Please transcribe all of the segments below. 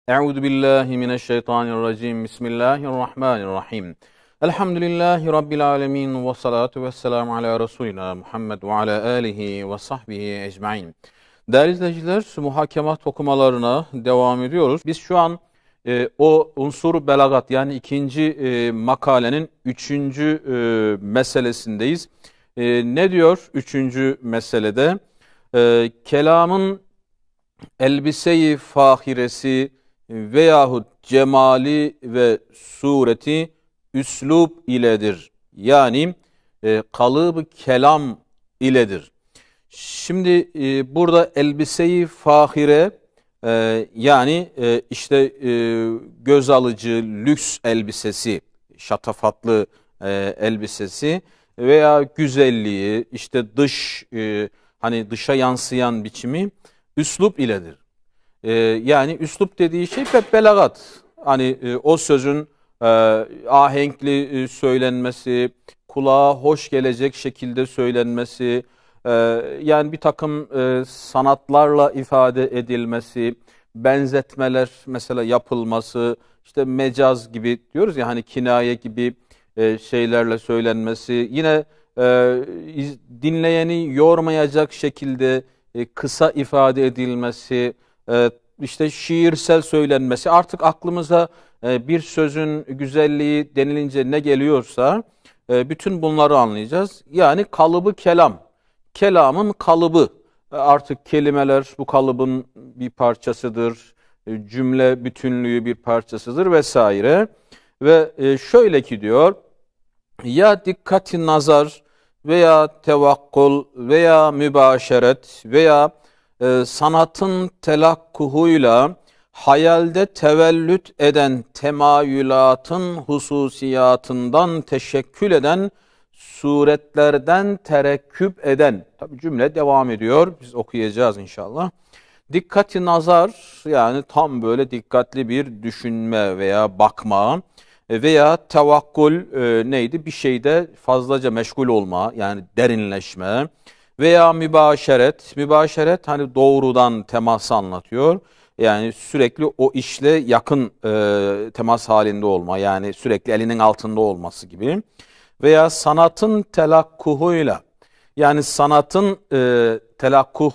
Euzu billahi mineşşeytanirracim. Bismillahirrahmanirrahim. Elhamdülillahi rabbil alamin ve salatu vesselamu ala resulina Muhammed ve ala alihi ve sahbihi ecmaîn. Değerli izleyiciler, muhakemat okumalarına devam ediyoruz. Biz şu an o unsur belagat yani ikinci makalenin üçüncü meselesindeyiz. Ne diyor üçüncü meselede? Kelamın elbise-i fahiresi veyahut cemali ve sureti üslub iledir. Yani kalıbı kelam iledir. Şimdi burada elbise-i fahire yani göz alıcı lüks elbisesi, şatafatlı elbisesi veya güzelliği, işte hani dışa yansıyan biçimi üslup iledir. Yani üslup dediği şey belagat. Hani o sözün ahenkli söylenmesi, kulağa hoş gelecek şekilde söylenmesi, yani bir takım sanatlarla ifade edilmesi, benzetmeler mesela yapılması, işte mecaz gibi diyoruz ya hani kinaye gibi şeylerle söylenmesi, yine dinleyeni yormayacak şekilde kısa ifade edilmesi, işte şiirsel söylenmesi, artık aklımıza bir sözün güzelliği denilince ne geliyorsa bütün bunları anlayacağız. Yani kalıbı kelam, kelamın kalıbı, artık kelimeler bu kalıbın bir parçasıdır, cümle bütünlüğü bir parçasıdır vesaire. Ve şöyle ki diyor, ya dikkati nazar veya tevakkul veya mübaşeret veya sanatın telakkuhuyla hayalde tevellüt eden temayülatın hususiyatından teşekkül eden suretlerden terekküp eden, tabi cümle devam ediyor, biz okuyacağız inşallah. Dikkati nazar yani tam böyle dikkatli bir düşünme veya bakma veya tevakkul neydi? Bir şeyde fazlaca meşgul olma yani derinleşme veya mübaşeret. Mübaşeret hani doğrudan teması anlatıyor. Yani sürekli o işle yakın temas halinde olma, yani sürekli elinin altında olması gibi. Veya sanatın telakkuhuyla, yani sanatın telakkuh,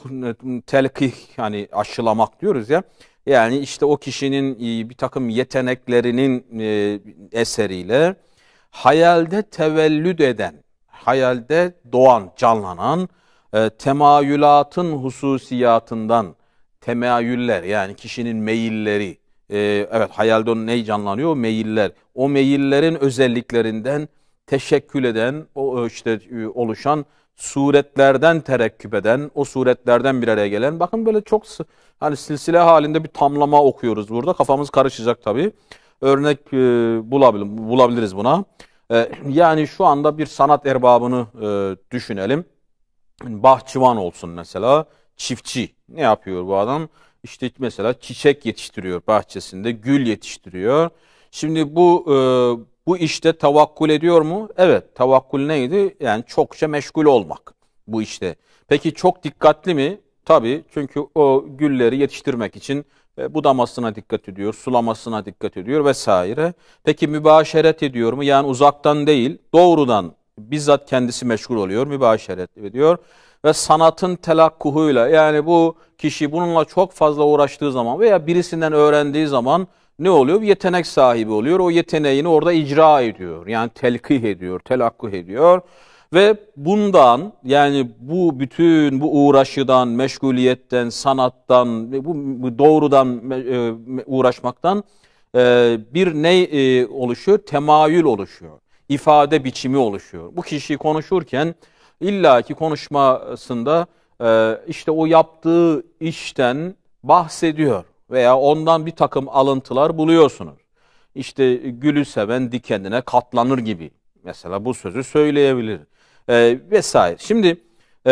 telkih, yani aşılamak diyoruz ya. Yani işte o kişinin bir takım yeteneklerinin eseriyle hayalde tevellüd eden, hayalde doğan, canlanan temayülatın hususiyatından, temayüller yani kişinin meyilleri, evet hayalde ne canlanıyor? O meyiller. O meyillerin özelliklerinden teşekkül eden, o işte oluşan suretlerden terekküp eden, o suretlerden bir araya gelen, bakın böyle çok hani silsile halinde bir tamlama okuyoruz burada. Kafamız karışacak tabii. Örnek bulabiliriz buna. Yani şu anda bir sanat erbabını düşünelim. Bahçıvan olsun mesela, çiftçi. Ne yapıyor bu adam? İşte mesela çiçek yetiştiriyor bahçesinde, gül yetiştiriyor. Şimdi bu işte tevakkul ediyor mu? Evet, tevakkul neydi? Yani çokça meşgul olmak bu işte. Peki çok dikkatli mi? Tabii, çünkü o gülleri yetiştirmek için budamasına dikkat ediyor, sulamasına dikkat ediyor vesaire. Peki mübaşeret ediyor mu? Yani uzaktan değil, doğrudan bizzat kendisi meşgul oluyor, mübaşeret ediyor. Ve sanatın telakkuhuyla, yani bu kişi bununla çok fazla uğraştığı zaman veya birisinden öğrendiği zaman ne oluyor? Bir yetenek sahibi oluyor. O yeteneğini orada icra ediyor. Yani telkih ediyor, telakkuh ediyor. Ve bundan, yani bu bütün bu uğraşıdan, meşguliyetten, sanattan, bu doğrudan uğraşmaktan bir ne oluşuyor? Temayül oluşuyor. İfade biçimi oluşuyor. Bu kişi konuşurken illaki konuşmasında işte o yaptığı işten bahsediyor veya ondan bir takım alıntılar buluyorsunuz. İşte gülü seven dikenine katlanır gibi. Mesela bu sözü söyleyebilir vesaire. Şimdi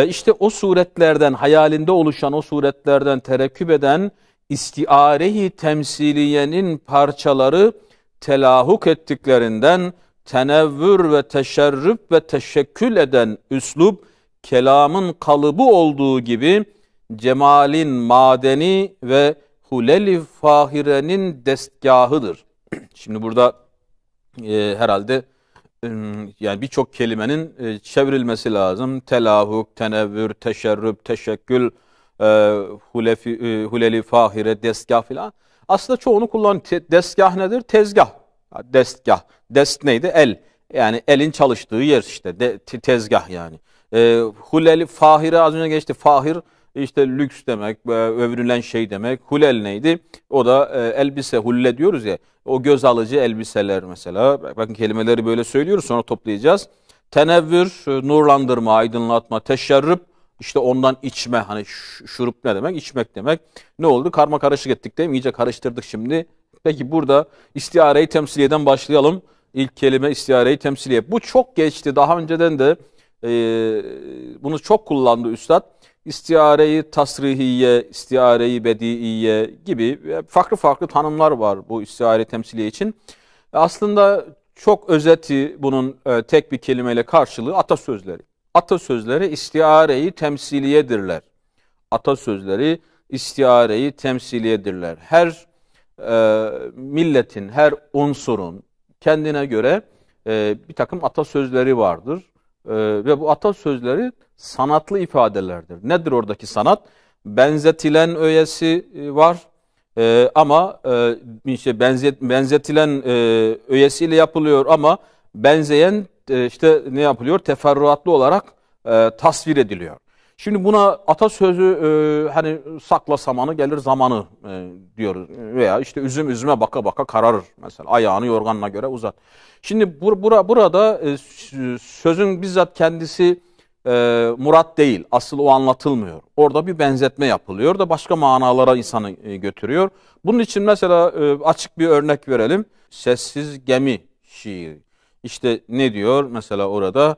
işte o suretlerden, hayalinde oluşan o suretlerden terekküp eden istiare-i temsiliyenin parçaları telahuk ettiklerinden tenevvür ve teşerrüf ve teşekkül eden üslup, kelamın kalıbı olduğu gibi cemalin madeni ve Huleli fahirenin destgahıdır. Şimdi burada herhalde yani birçok kelimenin çevrilmesi lazım. Telahuk, tenevvür, teşerrüp, teşekkül, huleli fahire, destgah filan. Aslında çoğunu kullanıyor. Destgah nedir? Tezgah. Destgah. Dest neydi? El. Yani elin çalıştığı yer işte. Tezgah yani. Huleli fahire az önce geçti. Fahir işte lüks demek, övünülen şey demek. Hulel neydi? O da elbise, hulle diyoruz ya. O göz alıcı elbiseler mesela. Bakın kelimeleri böyle söylüyoruz, sonra toplayacağız. Tenevvür, nurlandırma, aydınlatma. Teşerrüp, işte ondan içme. Hani şurup ne demek? İçmek demek. Ne oldu? Karma karışık ettik değil mi? İyice karıştırdık şimdi. Peki burada istiare-i temsiliyeden başlayalım. İlk kelime istiare-i temsiliye. Bu çok geçti. Daha önceden de bunu çok kullandı Üstad. İstiare-i tasrihiye, istiare-i bediiye gibi farklı farklı tanımlar var bu istiare-i temsiliye için. Aslında çok özeti bunun tek bir kelimeyle karşılığı atasözleri. Atasözleri istiare-i temsiliyedirler. Atasözleri istiare-i temsiliyedirler. Her milletin, her unsurun kendine göre bir takım atasözleri vardır. Ve bu atasözleri sanatlı ifadelerdir. Nedir oradaki sanat? Benzetilen öğesi var ama işte benzetilen öğesiyle yapılıyor ama benzeyen işte ne yapılıyor? Teferruatlı olarak tasvir ediliyor. Şimdi buna atasözü hani sakla samanı gelir zamanı diyoruz. Veya işte üzüm üzüme baka baka kararır mesela. Ayağını yorganına göre uzat. Şimdi burada sözün bizzat kendisi murat değil. Asıl o anlatılmıyor. Orada bir benzetme yapılıyor da başka manalara insanı götürüyor. Bunun için mesela açık bir örnek verelim. Sessiz Gemi şiiri. İşte ne diyor mesela orada?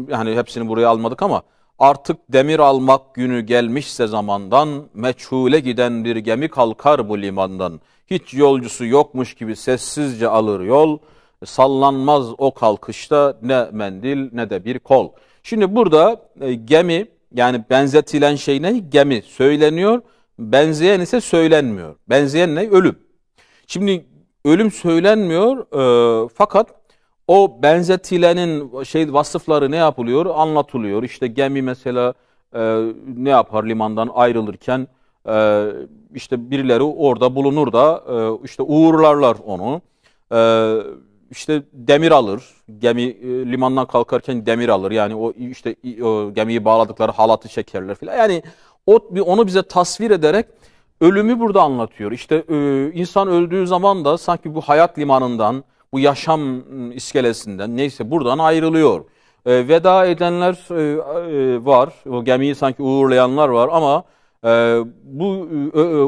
Yani hepsini buraya almadık ama artık demir almak günü gelmişse zamandan, meçhule giden bir gemi kalkar bu limandan. Hiç yolcusu yokmuş gibi sessizce alır yol, sallanmaz o kalkışta ne mendil ne de bir kol. Şimdi burada gemi, yani benzetilen şey ne? Gemi söyleniyor, benzeyen ise söylenmiyor. Benzeyen ne? Ölüm. Şimdi ölüm söylenmiyor fakat o benzetilenin vasıfları ne yapılıyor? Anlatılıyor. İşte gemi mesela ne yapar limandan ayrılırken işte birileri orada bulunur da işte uğurlarlar onu. İşte demir alır. Gemi limandan kalkarken demir alır. Yani o işte o gemiyi bağladıkları halatı çekerler filan. Yani onu bize tasvir ederek ölümü burada anlatıyor. İşte insan öldüğü zaman da sanki bu hayat limanından, bu yaşam iskelesinden neyse buradan ayrılıyor. Veda edenler var. O gemiyi sanki uğurlayanlar var ama bu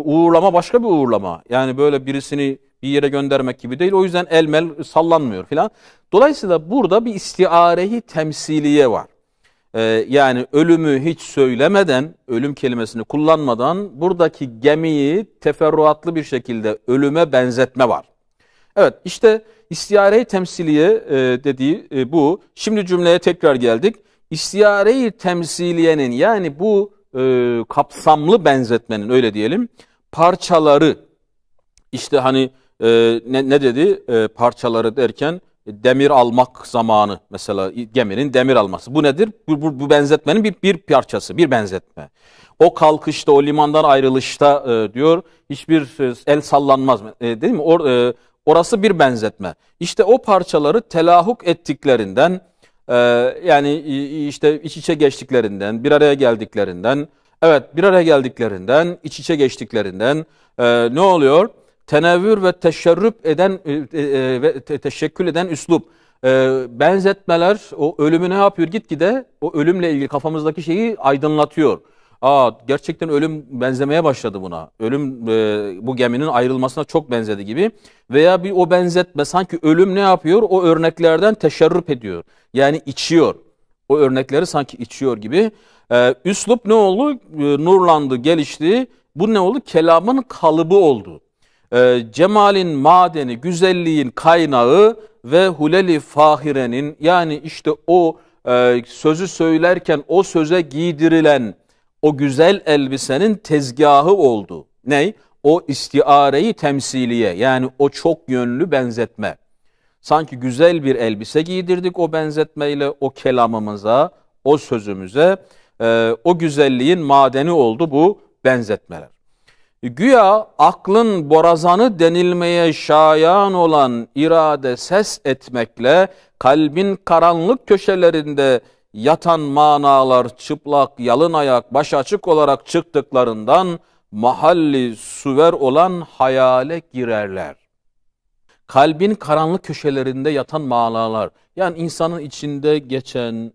uğurlama başka bir uğurlama. Yani böyle birisini bir yere göndermek gibi değil. O yüzden elmel sallanmıyor filan. Dolayısıyla burada bir istiare-i temsiliye var. Yani ölümü hiç söylemeden, ölüm kelimesini kullanmadan buradaki gemiyi teferruatlı bir şekilde ölüme benzetme var. Evet, işte istiyare-i temsiliye dediği bu. Şimdi cümleye tekrar geldik. İstiyare-i temsiliyenin, yani bu kapsamlı benzetmenin, öyle diyelim, parçaları, işte hani ne dedi parçaları derken, demir almak zamanı mesela, geminin demir alması. Bu nedir? Bu benzetmenin bir parçası, bir benzetme. O kalkışta, o limandan ayrılışta diyor, hiçbir el sallanmaz. Değil mi? Orası bir benzetme. İşte o parçaları telahuk ettiklerinden, yani işte iç içe geçtiklerinden, bir araya geldiklerinden, evet bir araya geldiklerinden, iç içe geçtiklerinden ne oluyor? Tenevvür ve teşerrüp eden ve teşekkül eden üslup. Benzetmeler o ölümü ne yapıyor? Gitgide o ölümle ilgili kafamızdaki şeyi aydınlatıyor. Gerçekten ölüm benzemeye başladı buna. Ölüm bu geminin ayrılmasına çok benzedi gibi. Veya o benzetme sanki ölüm ne yapıyor? O örneklerden teşerrüp ediyor. Yani içiyor. O örnekleri sanki içiyor gibi. Üslup ne oldu? Nurlandı, gelişti. Bu ne oldu? Kelamın kalıbı oldu. Cemalin madeni, güzelliğin kaynağı ve huleli fahirenin, yani işte o sözü söylerken o söze giydirilen o güzel elbisenin tezgahı oldu. Ney? o istiareyi temsiliye, yani o çok yönlü benzetme. Sanki güzel bir elbise giydirdik o benzetmeyle o kelamımıza, o sözümüze. O güzelliğin madeni oldu bu benzetmeler. Güya aklın borazanı denilmeye şayan olan irade ses etmekle kalbin karanlık köşelerinde yatan manalar çıplak, yalın ayak, baş açık olarak çıktıklarından mahalli suver olan hayale girerler. Kalbin karanlık köşelerinde yatan manalar, yani insanın içinde geçen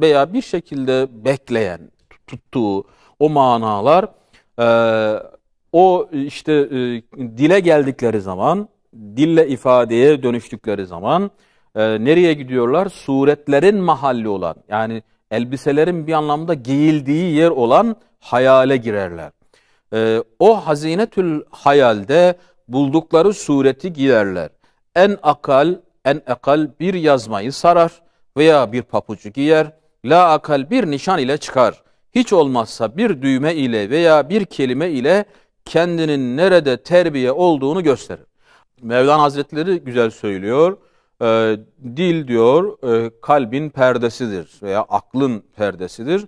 veya bir şekilde bekleyen, tuttuğu o manalar, o işte dile geldikleri zaman, dille ifadeye dönüştükleri zaman nereye gidiyorlar? Suretlerin mahalli olan, yani elbiselerin bir anlamda giyildiği yer olan hayale girerler. O hazinetül hayalde buldukları sureti giyerler. En akal bir yazmayı sarar veya bir papucu giyer. La akal bir nişan ile çıkar. Hiç olmazsa bir düğme ile veya bir kelime ile kendinin nerede terbiye olduğunu gösterir. Mevlana Hazretleri güzel söylüyor. Dil diyor kalbin perdesidir veya aklın perdesidir.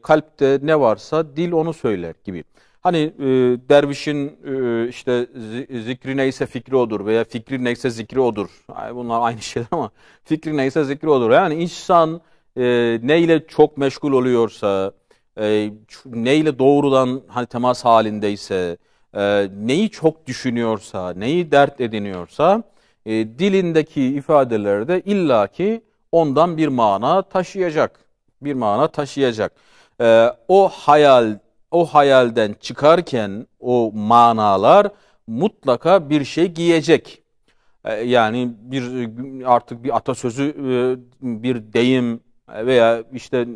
Kalpte ne varsa dil onu söyler gibi. Hani dervişin işte zikri neyse fikri odur veya fikri neyse zikri odur. Bunlar aynı şeyler ama fikri neyse zikri odur. Yani insan neyle çok meşgul oluyorsa, neyle doğrudan hani temas halindeyse, neyi çok düşünüyorsa, neyi dert ediniyorsa, dilindeki ifadelerde illaki ondan bir mana taşıyacak. Bir mana taşıyacak. O hayalden çıkarken o manalar mutlaka bir şey giyecek. Yani artık bir atasözü, bir deyim veya işte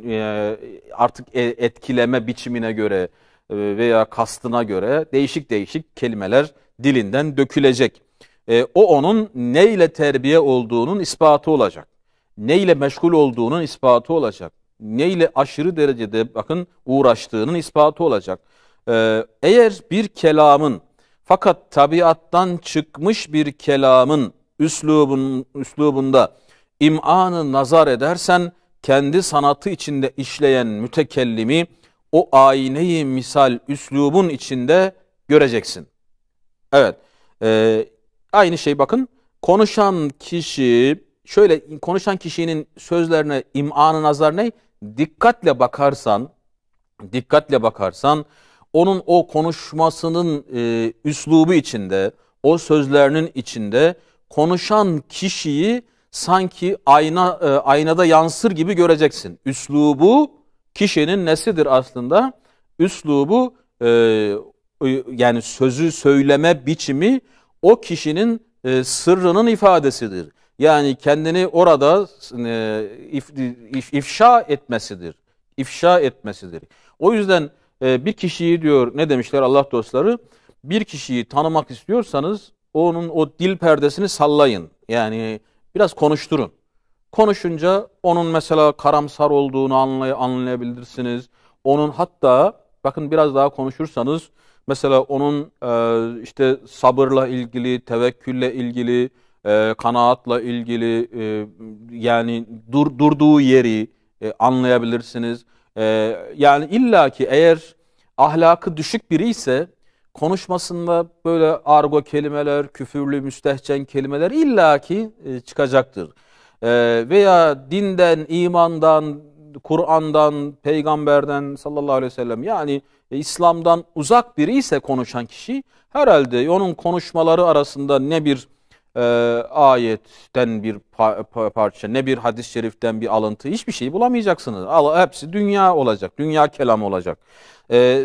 artık etkileme biçimine göre veya kastına göre değişik değişik kelimeler dilinden dökülecek. O onun neyle terbiye olduğunun ispatı olacak. Neyle meşgul olduğunun ispatı olacak. Neyle aşırı derecede bakın uğraştığının ispatı olacak. Eğer bir kelamın, fakat tabiattan çıkmış bir kelamın üslubunda im'anı nazar edersen, kendi sanatı içinde işleyen mütekellimi o ayneyi misal üslubun içinde göreceksin. Evet, aynı şey bakın, konuşan kişi, şöyle konuşan kişinin sözlerine im'anı nazar ne? Dikkatle bakarsan, onun o konuşmasının üslubu içinde, o sözlerinin içinde konuşan kişiyi sanki aynada yansır gibi göreceksin. Üslubu kişinin nesidir aslında? Üslubu yani sözü söyleme biçimi o kişinin sırrının ifadesidir. Yani kendini orada ifşa etmesidir. İfşa etmesidir. O yüzden bir kişiyi diyor, ne demişler Allah dostları? Bir kişiyi tanımak istiyorsanız onun o dil perdesini sallayın. Yani biraz konuşturun. Konuşunca onun mesela karamsar olduğunu anlayabilirsiniz. Onun hatta bakın biraz daha konuşursanız mesela onun işte sabırla ilgili, tevekkülle ilgili, kanaatla ilgili yani durduğu yeri anlayabilirsiniz. Yani illaki eğer ahlakı düşük biri ise konuşmasında böyle argo kelimeler, küfürlü, müstehcen kelimeler illaki çıkacaktır. Veya dinden, imandan, Kur'an'dan, peygamberden sallallahu aleyhi ve sellem, yani İslam'dan uzak biri ise konuşan kişi, herhalde onun konuşmaları arasında ne bir ayetten bir parça, ne bir hadis-i şeriften bir alıntı, hiçbir şey bulamayacaksınız. Hepsi dünya olacak, dünya kelamı olacak.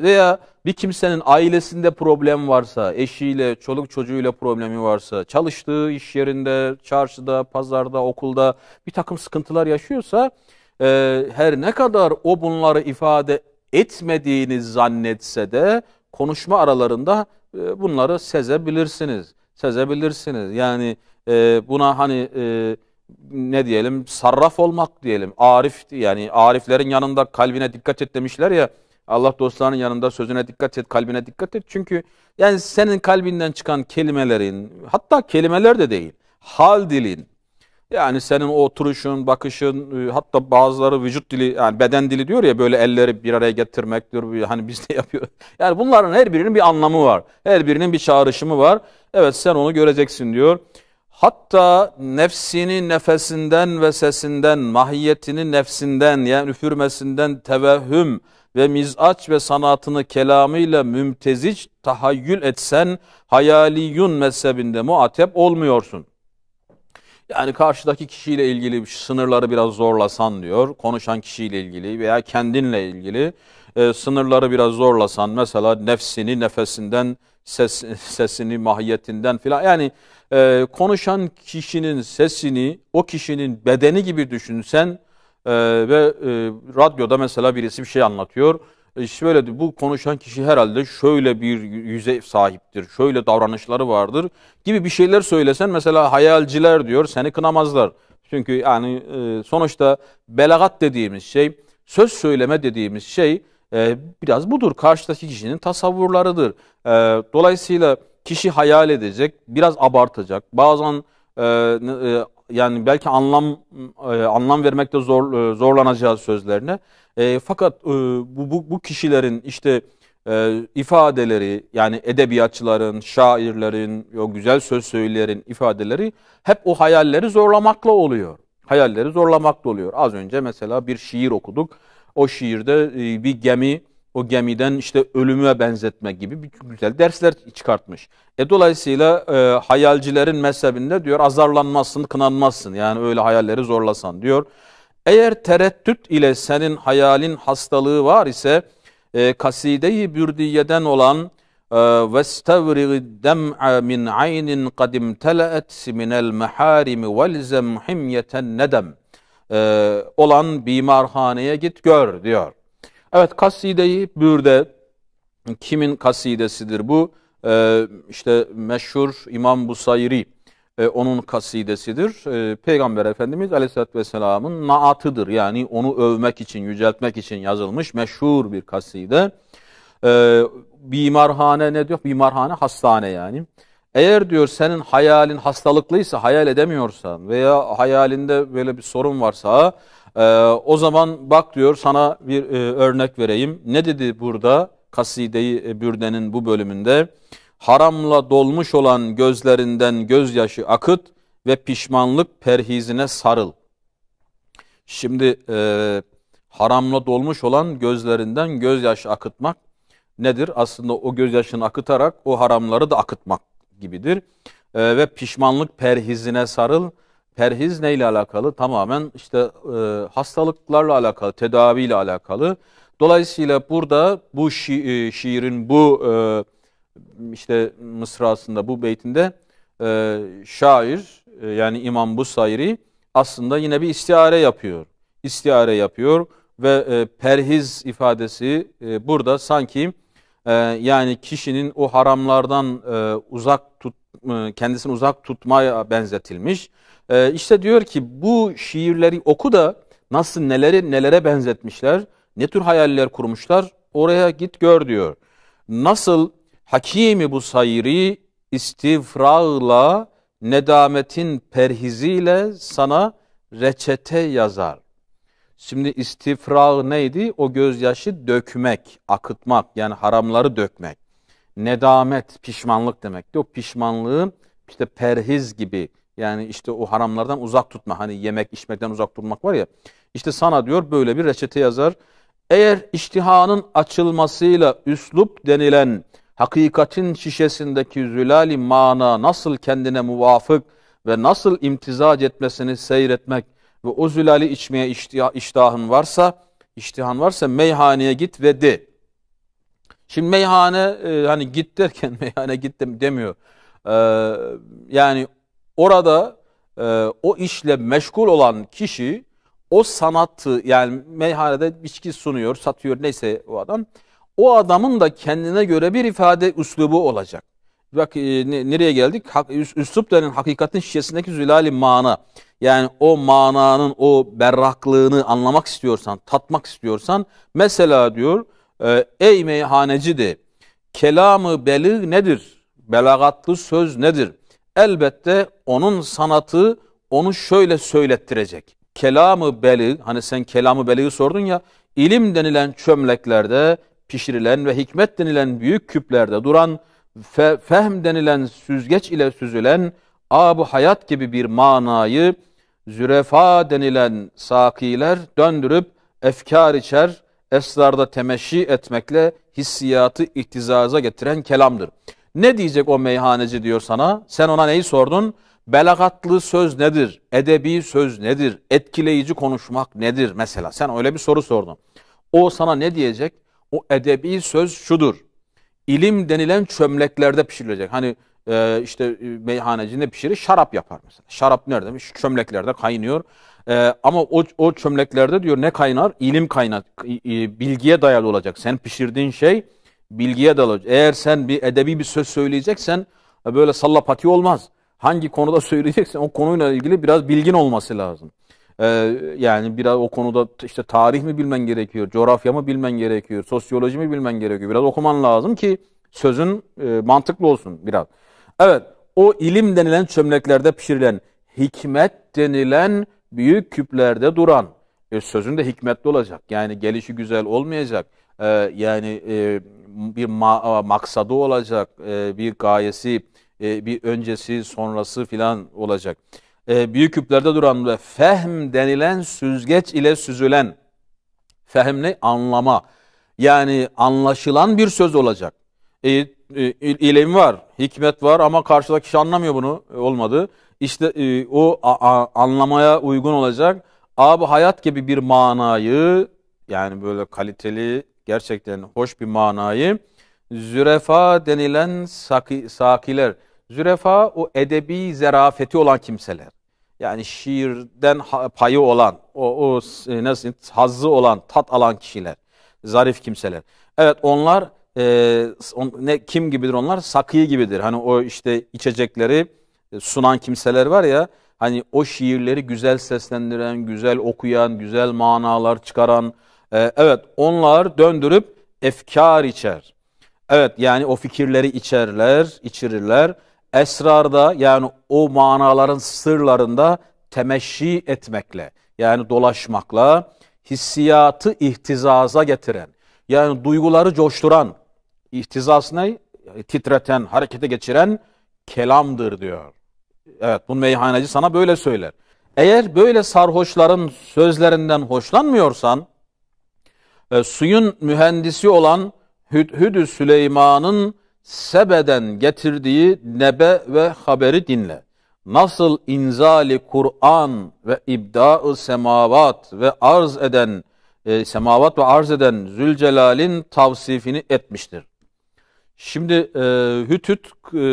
Veya bir kimsenin ailesinde problem varsa, eşiyle, çoluk çocuğuyla problemi varsa, çalıştığı iş yerinde, çarşıda, pazarda, okulda bir takım sıkıntılar yaşıyorsa, her ne kadar o bunları ifade etmediğini zannetse de konuşma aralarında bunları sezebilirsiniz. Yani buna hani ne diyelim, sarraf olmak diyelim. Arif, yani ariflerin yanında kalbine dikkat et demişler ya. Allah dostlarının yanında sözüne dikkat et, kalbine dikkat et. Çünkü yani senin kalbinden çıkan kelimelerin, hatta kelimeler de değil, hal dilin, yani senin o oturuşun, bakışın, hatta bazıları vücut dili, yani beden dili diyor ya, böyle elleri bir araya getirmek diyor. Hani biz de yapıyoruz. Yani bunların her birinin bir anlamı var. Her birinin bir çağrışımı var. Evet, sen onu göreceksin diyor. Hatta nefsini nefesinden ve sesinden, mahiyetini nefsinden, yani üfürmesinden tevehhüm ve mizaç ve sanatını kelamıyla mümtezic tahayyül etsen hayaliyun mezhebinde muatep olmuyorsun. Yani karşıdaki kişiyle ilgili sınırları biraz zorlasan diyor, konuşan kişiyle ilgili veya kendinle ilgili sınırları biraz zorlasan, mesela nefsini, nefesinden, sesini, mahiyetinden filan, yani konuşan kişinin sesini o kişinin bedeni gibi düşünsen ve radyoda mesela birisi bir şey anlatıyor. Şöyle, bu konuşan kişi herhalde şöyle bir yüze sahiptir, şöyle davranışları vardır gibi bir şeyler söylesen, mesela hayalciler diyor, seni kınamazlar. Çünkü yani sonuçta belagat dediğimiz şey, söz söyleme dediğimiz şey biraz budur. Karşıdaki kişinin tasavvurlarıdır. Dolayısıyla kişi hayal edecek, biraz abartacak. Bazen yani belki anlam vermekte zorlanacağı sözlerine. Fakat bu kişilerin işte ifadeleri, yani edebiyatçıların, şairlerin, o güzel söz söyleyenlerin ifadeleri hep o hayalleri zorlamakla oluyor. Hayalleri zorlamakla oluyor. Az önce mesela bir şiir okuduk. O şiirde bir gemi, o gemiden işte ölüme benzetme gibi bir güzel dersler çıkartmış. Dolayısıyla hayalcilerin mezhebinde diyor azarlanmazsın, kınanmazsın. Yani öyle hayalleri zorlasan diyor. Eğer tereddüt ile senin hayalin hastalığı var ise kaside-i bürdiyeden olan وَاسْتَوْرِغِ الدَّمْعَ مِنْ عَيْنٍ قَدْ امْتَلَأَتْ مِنَ الْمَحَارِمِ وَالْزَمْ حِمْيَةَ النَّدَمِ olan bimarhaneye git gör diyor. Evet, kaside-i bürde kimin kasidesidir bu? İşte meşhur İmam Busayri, onun kasidesidir. Peygamber Efendimiz Aleyhisselatü Vesselam'ın naatıdır. Yani onu övmek için, yüceltmek için yazılmış meşhur bir kaside. Bimarhane ne diyor? Bimarhane hastane yani. Eğer diyor senin hayalin hastalıklıysa, hayal edemiyorsan veya hayalinde böyle bir sorun varsa, o zaman bak diyor, sana bir örnek vereyim. Ne dedi burada Kaside-i Bürde'nin bu bölümünde? Haramla dolmuş olan gözlerinden gözyaşı akıt ve pişmanlık perhizine sarıl. Şimdi haramla dolmuş olan gözlerinden gözyaşı akıtmak nedir? Aslında o gözyaşını akıtarak o haramları da akıtmak gibidir. Ve pişmanlık perhizine sarıl. Perhiz neyle alakalı? Tamamen işte hastalıklarla alakalı, tedaviyle alakalı. Dolayısıyla burada bu şiirin bu işte mısrasında, bu beytinde şair yani İmam Busayri aslında yine bir istiare yapıyor. İstiare yapıyor ve perhiz ifadesi burada sanki yani kişinin o haramlardan kendisini uzak tutmaya benzetilmiş. İşte diyor ki bu şiirleri oku da nasıl nelere benzetmişler, ne tür hayaller kurmuşlar, oraya git gör diyor. Nasıl Hakimi Busayri istifrağla, nedametin perhiziyle sana reçete yazar. Şimdi istifrağ neydi? O gözyaşı dökmek, akıtmak, yani haramları dökmek. Nedamet, pişmanlık demekti. O pişmanlığı işte perhiz gibi, yani işte o haramlardan uzak tutma. Hani yemek, içmekten uzak durmak var ya. İşte sana diyor böyle bir reçete yazar. Eğer iştihanın açılmasıyla üslup denilen hakikatin şişesindeki zülali mana nasıl kendine muvafık ve nasıl imtizac etmesini seyretmek ve o zülali içmeye iştahın varsa meyhaneye git ve de. Şimdi meyhane hani git derken meyhane git demiyor. Yani orada o işle meşgul olan kişi o sanatı, yani meyhanede içki sunuyor, satıyor, neyse o adam. O adamın da kendine göre bir ifade üslubu olacak. Bak nereye geldik? Üslup denen hakikatin şişesindeki zülali mana. Yani o mananın o berraklığını anlamak istiyorsan, tatmak istiyorsan, mesela diyor Ey meyhaneci de, kelamı belîg nedir? Belagatlı söz nedir? Elbette onun sanatı onu şöyle söylettirecek. Kelamı belîg, hani sen kelamı belîg'i sordun ya, ilim denilen çömleklerde pişirilen ve hikmet denilen büyük küplerde duran, fehm denilen süzgeç ile süzülen ab-ı hayat gibi bir manayı zürefa denilen sakiler döndürüp efkar içer, esrarda temeşşi etmekle hissiyatı ihtizaza getiren kelamdır. Ne diyecek o meyhaneci diyor sana? Sen ona neyi sordun? Belagatlı söz nedir? Edebi söz nedir? Etkileyici konuşmak nedir? Mesela sen öyle bir soru sordun. O sana ne diyecek? O edebi söz şudur. İlim denilen çömleklerde pişirilecek. Hani işte meyhaneci ne pişirir? Şarap yapar mesela. Şarap nerede? Şu çömleklerde kaynıyor. Ama o çömleklerde diyor ne kaynar? İlim kaynar. Bilgiye dayalı olacak. Sen pişirdiğin şey bilgiye dayalı olacak. Eğer sen bir edebi bir söz söyleyeceksen böyle sallapati olmaz. Hangi konuda söyleyeceksen o konuyla ilgili biraz bilgin olması lazım. Yani biraz o konuda işte tarih mi bilmen gerekiyor, coğrafya mı bilmen gerekiyor, sosyoloji mi bilmen gerekiyor. Biraz okuman lazım ki sözün mantıklı olsun biraz. Evet, o ilim denilen çömleklerde pişirilen, hikmet denilen büyük küplerde duran, sözün de hikmetli olacak. Yani gelişi güzel olmayacak. Yani bir maksadı olacak, bir gayesi, bir öncesi, sonrası filan olacak. Büyük küplerde duran ve fehm denilen süzgeç ile süzülen, fehm ne? Anlama. Yani anlaşılan bir söz olacak. İlim var, hikmet var ama karşıdaki kişi anlamıyor bunu, olmadı. İşte o anlamaya uygun olacak. Abi hayat gibi bir manayı, yani böyle kaliteli, gerçekten hoş bir manayı, zürefa denilen sakiler. Zürefa o edebi zerafeti olan kimseler. Yani şiirden payı olan, o nasıl hazzı olan, tat alan kişiler, zarif kimseler. Evet, onlar kim gibidir onlar? Sakî gibidir. Hani o işte içecekleri sunan kimseler var ya, hani o şiirleri güzel seslendiren, güzel okuyan, güzel manalar çıkaran, evet onlar döndürüp efkar içer. Evet, yani o fikirleri içirirler. Esrarda, yani o manaların sırlarında temeşşi etmekle, yani dolaşmakla hissiyatı ihtizaza getiren, yani duyguları coşturan, ihtizas ne? Titreten, harekete geçiren kelamdır diyor. Evet, bu meyhaneci sana böyle söyler. Eğer böyle sarhoşların sözlerinden hoşlanmıyorsan, suyun mühendisi olan Hüdhüd-ü Süleyman'ın Sebe'den getirdiği nebe ve haberi dinle. Nasıl inzali Kur'an ve ibda-ı semavat ve arz eden Zülcelal'in tavsifini etmiştir. Şimdi Hüdhüd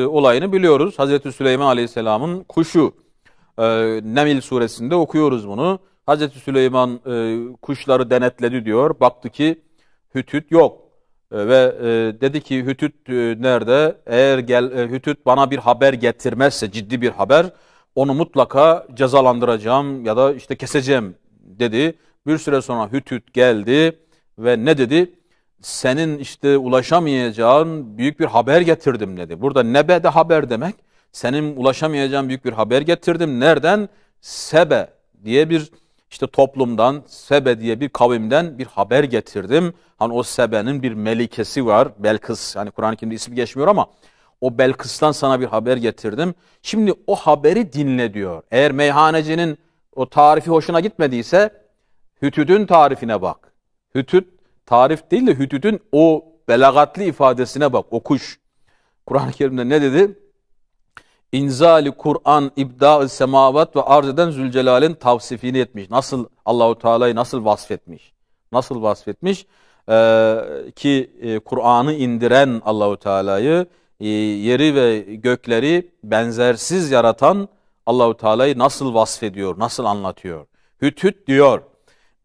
olayını biliyoruz. Hazreti Süleyman Aleyhisselam'ın kuşu. Neml suresinde okuyoruz bunu. Hazreti Süleyman kuşları denetledi diyor. Baktı ki Hüdhüd yok. Ve dedi ki Hüdhüd nerede? Eğer Hüdhüd bana bir haber getirmezse, ciddi bir haber, onu mutlaka cezalandıracağım ya da işte keseceğim dedi. Bir süre sonra Hüdhüd geldi ve ne dedi? Senin işte ulaşamayacağın büyük bir haber getirdim dedi. Burada nebe de haber demek. Senin ulaşamayacağın büyük bir haber getirdim. Nereden? Sebe diye bir işte toplumdan, Sebe diye bir kavimden bir haber getirdim. Hani o Sebe'nin bir melikesi var, Belkıs. Hani Kur'an-ı Kerim'de ismi geçmiyor ama o Belkıs'tan sana bir haber getirdim. Şimdi o haberi dinle diyor. Eğer meyhanecinin o tarifi hoşuna gitmediyse Hüdhüd'ün tarifine bak. Hüdhüd tarif değil de Hüdhüd'ün o belagatli ifadesine bak. O kuş. Kur'an-ı Kerim'de ne dedi? İnzali Kur'an ibda-ı semavat ve arz eden Zülcelal'in tavsifini etmiş. Nasıl Allahu Teala'yı nasıl vasfetmiş? Nasıl vasfetmiş? Ki Kur'an'ı indiren Allahu Teala'yı, yeri ve gökleri benzersiz yaratan Allahu Teala'yı nasıl vasfediyor, nasıl anlatıyor? Hüdhüd diyor,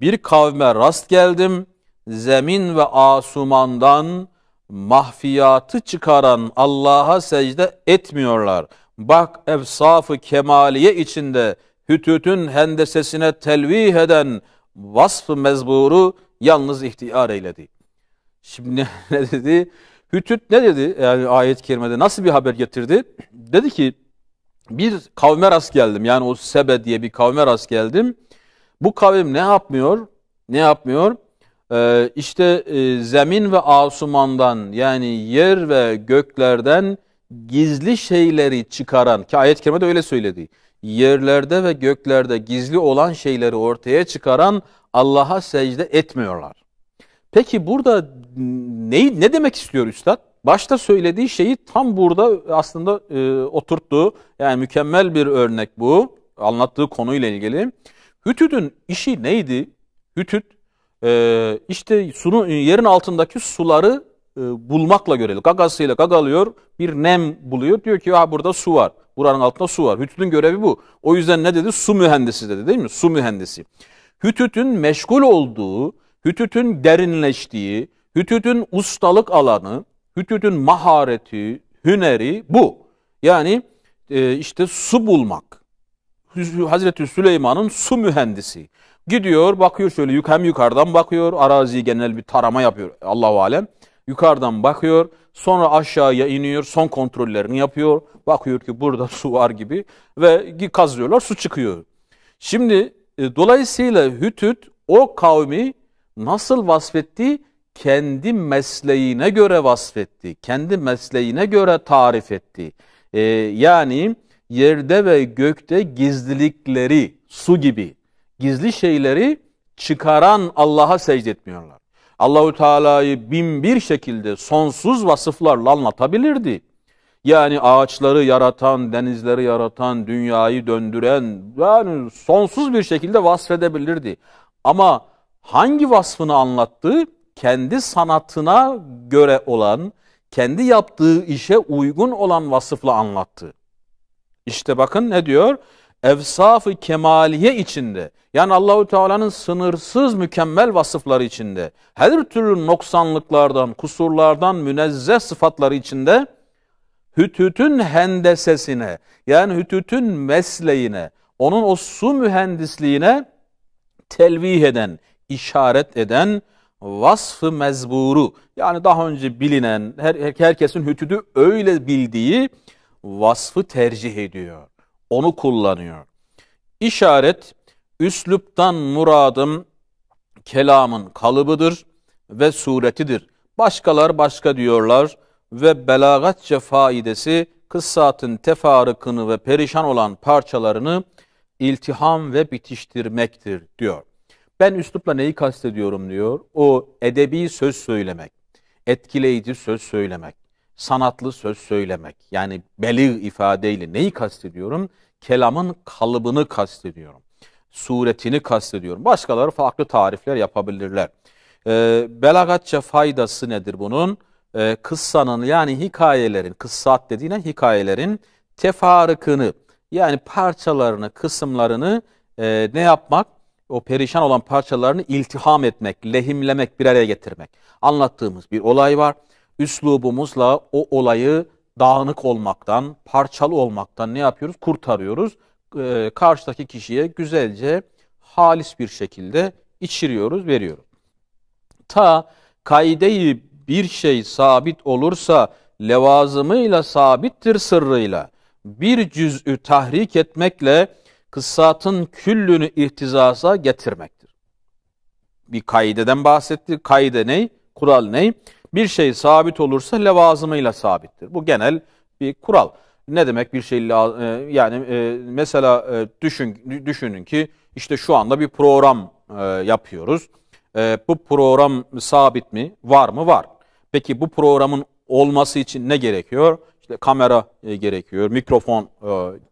bir kavme rast geldim, zemin ve asumandan mahfiyatı çıkaran Allah'a secde etmiyorlar. Bak efsaf-ı kemaliye içinde Hüdhüd'ün hendesesine telvih eden vasf-ı mezburu yalnız ihtiyar eyledi. Şimdi ne dedi? Hütüt ne dedi? Yani ayet-i kerimede nasıl bir haber getirdi? Dedi ki bir kavme rast geldim. Yani o Sebe diye bir kavme rast geldim. Bu kavim ne yapmıyor? Ne yapmıyor? İşte zemin ve asumandan yani yer ve göklerden gizli şeyleri çıkaran ki ayet-i kerimede öyle söyledi. Yerlerde ve göklerde gizli olan şeyleri ortaya çıkaran Allah'a secde etmiyorlar. Peki burada ne demek istiyor Üstad? Başta söylediği şeyi tam burada aslında oturttu. Yani mükemmel bir örnek bu. Anlattığı konuyla ilgili. Hütüt'ün işi neydi? Hütüt işte yerin altındaki suları bulmakla görevli. Gagasıyla gagalıyor, bir nem buluyor. Diyor ki ya burada su var. Buranın altında su var. Hütüt'ün görevi bu. O yüzden ne dedi? Su mühendisi dedi, değil mi? Su mühendisi. Hütüt'ün meşgul olduğu, Hütüt'ün derinleştiği, Hütüt'ün ustalık alanı, Hütüt'ün mahareti, hüneri bu. Yani işte su bulmak. Hazreti Süleyman'ın su mühendisi. Gidiyor, bakıyor şöyle hem yukarıdan bakıyor, araziyi genel bir tarama yapıyor Allahu alem. Yukarıdan bakıyor, sonra aşağıya iniyor, son kontrollerini yapıyor. Bakıyor ki burada su var gibi ve kazıyorlar, su çıkıyor. Şimdi dolayısıyla Hütüt o kavmi nasıl vasfetti? Kendi mesleğine göre vasfetti. Kendi mesleğine göre tarif etti. Yani yerde ve gökte gizlilikleri, su gibi gizli şeyleri çıkaran Allah'a secde etmiyorlar. Allahu Teala'yı bin bir şekilde sonsuz vasıflarla anlatabilirdi. Yani ağaçları yaratan, denizleri yaratan, dünyayı döndüren, yani sonsuz bir şekilde vasfedebilirdi. Ama hangi vasfını anlattı? Kendi sanatına göre olan, kendi yaptığı işe uygun olan vasıfla anlattı. İşte bakın ne diyor? Evsaf-ı kemaliye içinde. Yani Allahu Teala'nın sınırsız mükemmel vasıfları içinde. Her türlü noksanlıklardan, kusurlardan münezzeh sıfatları içinde Hütüt'ün hendesesine, yani Hütüt'ün mesleğine, onun o su mühendisliğine telvih eden, işaret eden vasf-ı mezburu, yani daha önce bilinen, herkesin Hütüt'ü öyle bildiği vasfı tercih ediyor. Onu kullanıyor. İşaret, üsluptan muradım kelamın kalıbıdır ve suretidir. Başkalar başka diyorlar ve belagatça faidesi kıssatın tefarıkını ve perişan olan parçalarını iltiham ve bitiştirmektir diyor. Ben üslupla neyi kastediyorum diyor. O edebi söz söylemek, etkileyici söz söylemek, sanatlı söz söylemek. Yani belir ifadeyle neyi kastediyorum? Kelamın kalıbını kastediyorum. Suretini kastediyorum. Başkaları farklı tarifler yapabilirler. Belagatça faydası nedir bunun? Kıssanın yani hikayelerin, kıssat dediğine hikayelerin tefarıkını yani parçalarını, kısımlarını ne yapmak? O perişan olan parçalarını iltiham etmek, lehimlemek, bir araya getirmek. Anlattığımız bir olay var. Üslubumuzla o olayı dağınık olmaktan, parçalı olmaktan ne yapıyoruz? Kurtarıyoruz. Karşıdaki kişiye güzelce, halis bir şekilde içiriyoruz, veriyoruz. Ta kaideyi bir şey sabit olursa levazımıyla sabittir sırrıyla. Bir cüz'ü tahrik etmekle kıssatın küllünü ihtizasa getirmektir. Bir kaideden bahsetti. Kaide ne? Kural ne? Bir şey sabit olursa levazımıyla sabittir. Bu genel bir kural. Ne demek bir şey yani mesela düşünün ki işte şu anda bir program yapıyoruz. Bu program sabit mi? Var mı? Var. Peki bu programın olması için ne gerekiyor? İşte kamera gerekiyor, mikrofon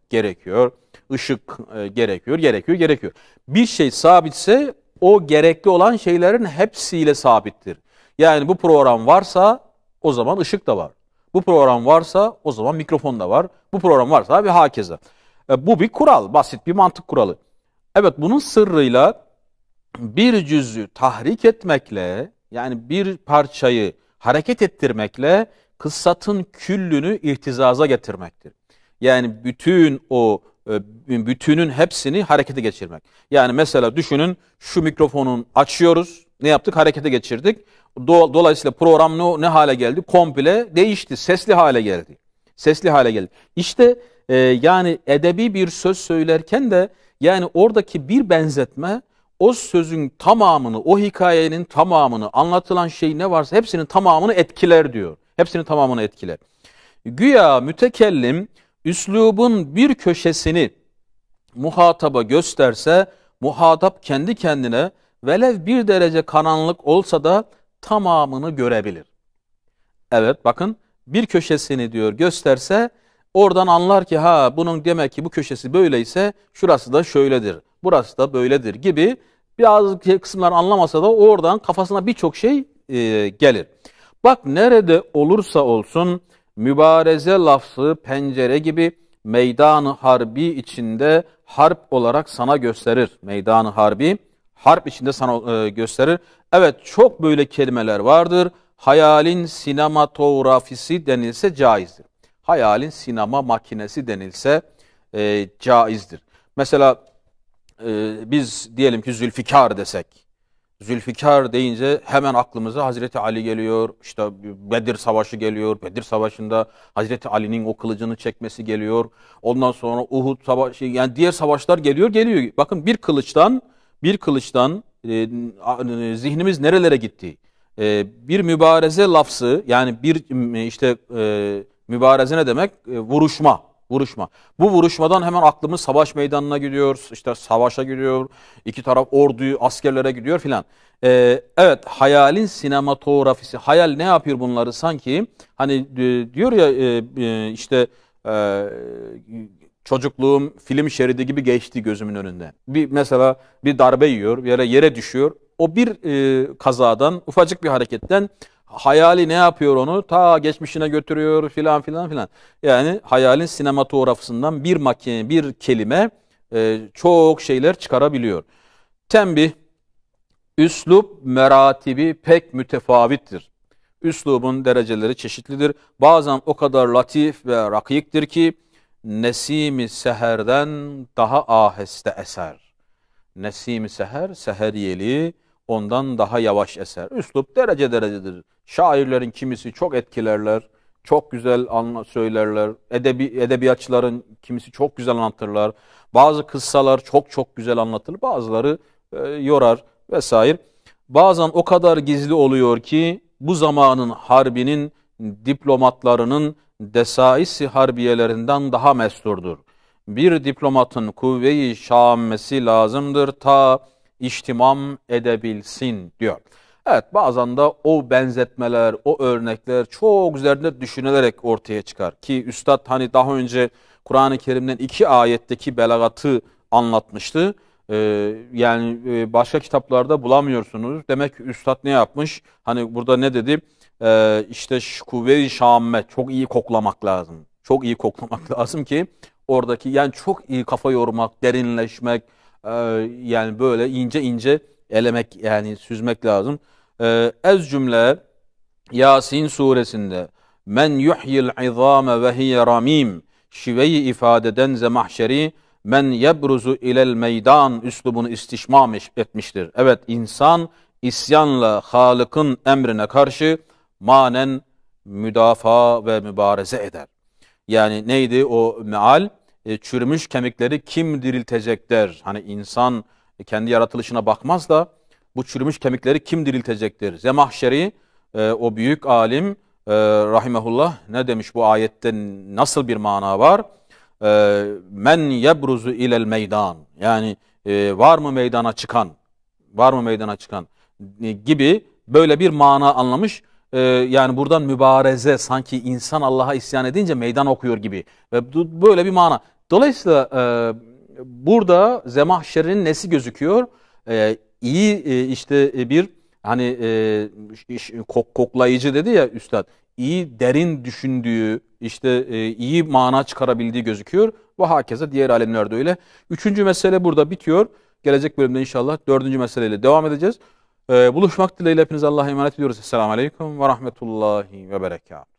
gerekiyor, ışık gerekiyor. Bir şey sabitse o gerekli olan şeylerin hepsiyle sabittir. Yani bu program varsa o zaman ışık da var. Bu program varsa o zaman mikrofon da var. Bu program varsa ve hakeza. Bu bir kural, basit bir mantık kuralı. Evet, bunun sırrıyla bir cüz'ü tahrik etmekle yani bir parçayı hareket ettirmekle kıssatın küllünü ihtizaza getirmektir. Yani bütünün hepsini harekete geçirmek. Yani mesela düşünün şu mikrofonun açıyoruz. Ne yaptık? Harekete geçirdik. Dolayısıyla program ne hale geldi? Komple değişti. Sesli hale geldi. Sesli hale geldi. İşte yani edebi bir söz söylerken de yani oradaki bir benzetme o sözün tamamını, o hikayenin tamamını, anlatılan şey ne varsa hepsinin tamamını etkiler diyor. Hepsinin tamamını etkiler. Güya mütekellim üslubun bir köşesini muhataba gösterse, muhatap kendi kendine velev bir derece karanlık olsa da tamamını görebilir. Evet bakın bir köşesini diyor gösterse oradan anlar ki ha bunun demek ki bu köşesi böyleyse şurası da şöyledir, burası da böyledir gibi bazı kısımlar anlamasa da oradan kafasına birçok şey gelir. Bak nerede olursa olsun mübareze lafzı pencere gibi meydan-ı harbi içinde harp olarak sana gösterir. Meydan-ı harbi harp içinde sana gösterir. Evet çok böyle kelimeler vardır. Hayalin sinematografisi denilse caizdir. Hayalin sinema makinesi denilse caizdir. Mesela biz diyelim ki Zülfikar desek. Zülfikar deyince hemen aklımıza Hazreti Ali geliyor. İşte Bedir Savaşı geliyor. Bedir Savaşı'nda Hazreti Ali'nin o kılıcını çekmesi geliyor. Ondan sonra Uhud Savaşı yani diğer savaşlar geliyor. Bakın bir kılıçtan zihnimiz nerelere gitti? Bir mübareze lafzı yani bir işte mübareze ne demek? Vuruşma. Bu vuruşmadan hemen aklımız savaş meydanına gidiyor, işte savaşa gidiyor, iki taraf orduyu, askerlere gidiyor filan. Evet, hayalin sinematografisi, hayal ne yapıyor bunları sanki? Hani diyor ya işte çocukluğum film şeridi gibi geçti gözümün önünde. Mesela bir darbe yiyor, yere düşüyor. O bir kazadan, ufacık bir hareketten hayali ne yapıyor onu? Ta geçmişine götürüyor filan filan filan. Yani hayalin sinematografisinden bir makine, bir kelime çok şeyler çıkarabiliyor. Tembih, üslup meratibi pek mütefavittir. Üslubun dereceleri çeşitlidir. Bazen o kadar latif ve rakiktir ki nesimi seherden daha aheste eser. Nesimi seher, seheriyeli ondan daha yavaş eser. Üslup derecedir. Şairlerin kimisi çok etkilerler, çok güzel söylerler. Edebiyatçıların kimisi çok güzel anlatırlar. Bazı kıssalar çok güzel anlatılır. Bazıları yorar vesaire. Bazen o kadar gizli oluyor ki bu zamanın harbinin diplomatlarının desais-i harbiyelerinden daha mesturdur. Bir diplomatın kuvve-i şammesi lazımdır ta ihtimam edebilsin diyor. Evet bazen de o benzetmeler, o örnekler çok üzerinde düşünülerek ortaya çıkar. Ki Üstad hani daha önce Kur'an-ı Kerim'den 2 ayetteki belagatı anlatmıştı. Yani başka kitaplarda bulamıyorsunuz. Demek ki Üstad ne yapmış? Hani burada ne dedi? İşte kuvve-i şamme çok iyi koklamak lazım. Çok iyi koklamak lazım ki oradaki yani çok iyi kafa yormak, derinleşmek, yani böyle ince ince elemek yani süzmek lazım. Ez cümle Yasin suresinde men yuhyil izame ve hiye ramim şiveyi ifadeden zemahşeri men yebruzu ilel meydan üslubunu istişmam etmiştir. Evet insan isyanla Halık'ın emrine karşı manen müdafaa ve mübareze eder. Yani neydi o meal? Çürümüş kemikleri kim diriltecek der. Hani insan kendi yaratılışına bakmaz da bu çürümüş kemikleri kim diriltecektir? Zemahşeri o büyük alim rahimehullah ne demiş bu ayette nasıl bir mana var? Men yebruzu ilel meydan. Yani var mı meydana çıkan? Var mı meydana çıkan? Gibi böyle bir mana anlamış. Yani buradan mübareze sanki insan Allah'a isyan edince meydan okuyor gibi. Ve böyle bir mana. Dolayısıyla burada zemahşerinin nesi gözüküyor? İyi işte bir hani koklayıcı dedi ya üstad. İyi derin düşündüğü işte iyi mana çıkarabildiği gözüküyor. Ve hakeza diğer alemlerde öyle. 3. mesele burada bitiyor. Gelecek bölümde inşallah 4. meseleyle devam edeceğiz. Buluşmak dileğiyle hepinize Allah'a emanet ediyoruz. Esselamu Aleyküm ve Rahmetullahi ve Berekatuhu.